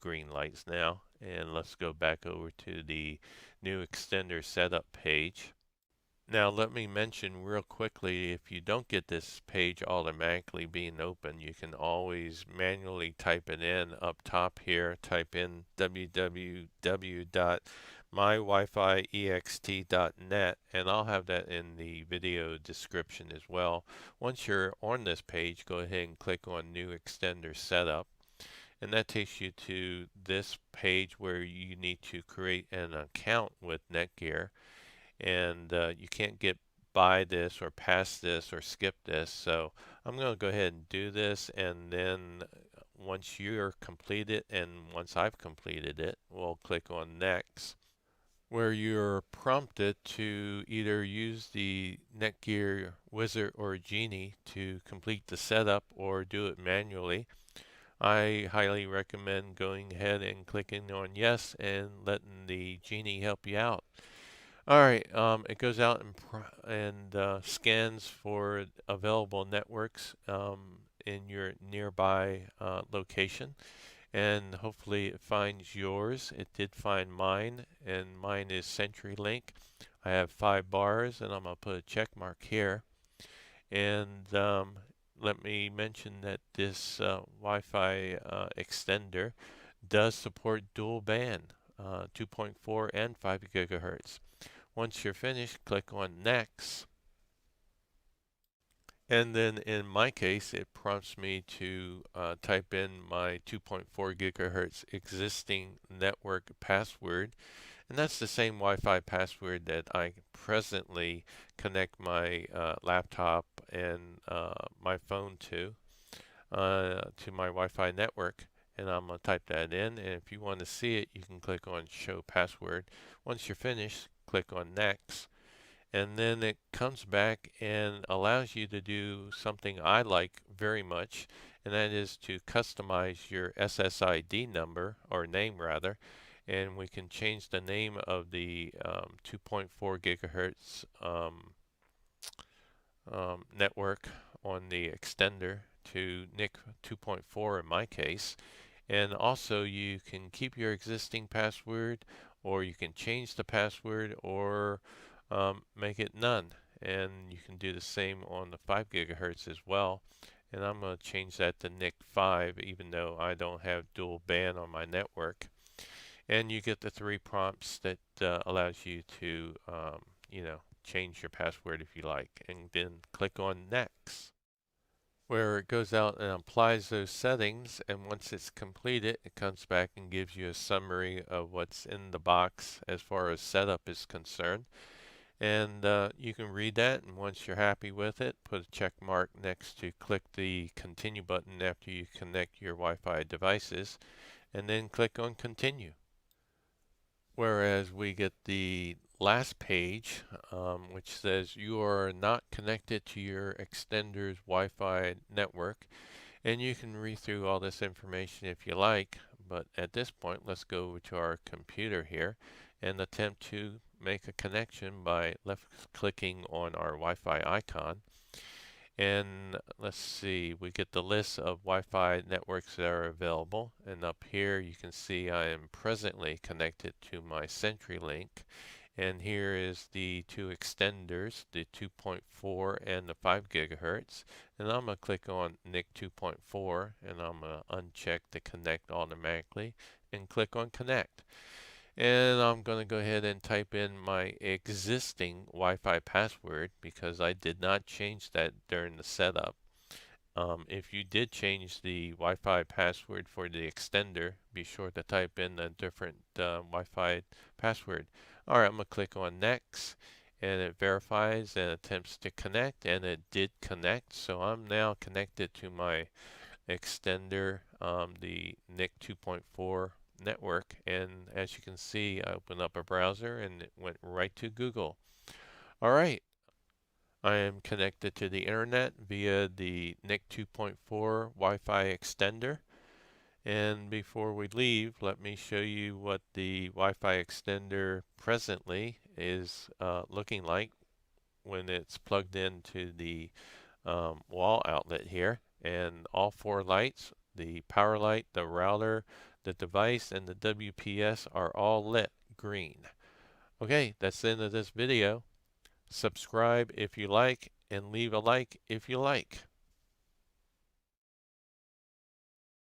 green lights now. And let's go back over to the new extender setup page. Now let me mention real quickly, if you don't get this page automatically being open, you can always manually type it in up top here. Type in www.mywifiext.net, and I'll have that in the video description as well. Once you're on this page, go ahead and click on New Extender Setup, and that takes you to this page where you need to create an account with Netgear. And you can't get by this or past this or skip this. So I'm going to go ahead and do this, and then once you're completed and once I've completed it, we'll click on next, where you're prompted to either use the Netgear Wizard or Genie to complete the setup or do it manually. I highly recommend going ahead and clicking on yes and letting the Genie help you out. Alright, it goes out and scans for available networks in your nearby location, and hopefully it finds yours. It did find mine, and mine is CenturyLink. I have 5 bars, and I'm going to put a check mark here. And let me mention that this Wi-Fi extender does support dual band, 2.4 and 5 gigahertz. Once you're finished, click on Next. And then in my case, it prompts me to type in my 2.4 gigahertz existing network password. And that's the same Wi-Fi password that I presently connect my laptop and my phone to my Wi-Fi network. And I'm going to type that in. And if you want to see it, you can click on Show Password. Once you're finished, click on Next. And then it comes back and allows you to do something I like very much, and that is to customize your SSID number, or name rather, and we can change the name of the 2.4 gigahertz network on the extender to NIC 2.4 in my case. And also you can keep your existing password, or you can change the password, or make it none. And you can do the same on the 5 gigahertz as well. And I'm going to change that to NIC 5, even though I don't have dual band on my network. And you get the 3 prompts that allows you to, change your password if you like. And then click on Next, where it goes out and applies those settings, and once it's completed, it comes back and gives you a summary of what's in the box as far as setup is concerned. And you can read that, and once you're happy with it, put a check mark next to click the continue button after you connect your Wi-Fi devices, and then click on continue. Whereas we get the last page, which says you are not connected to your extender's Wi-Fi network, and you can read through all this information if you like, but at this point let's go over to our computer here and attempt to make a connection by left clicking on our Wi-Fi icon. And let's see, we get the list of Wi-Fi networks that are available, and up here you can see I am presently connected to my CenturyLink, and here is the 2 extenders, the 2.4 and the 5 gigahertz, and I'm going to click on NIC 2.4, and I'm going to uncheck the connect automatically and click on connect. And I'm going to go ahead and type in my existing Wi-Fi password because I did not change that during the setup. If you did change the Wi-Fi password for the extender, be sure to type in a different Wi-Fi password. Alright, I'm going to click on Next, and it verifies and attempts to connect, and it did connect. So I'm now connected to my extender, the NIC 2.4 network, and as you can see, I opened up a browser and it went right to Google. Alright, I am connected to the internet via the NIC 2.4 Wi-Fi extender, and before we leave, let me show you what the Wi-Fi extender presently is looking like when it's plugged into the wall outlet here. And all 4 lights, the power light, the router, the device and the W.P.S are all lit green. Okay, that's the end of this video. Subscribe if you like, and leave a like if you like.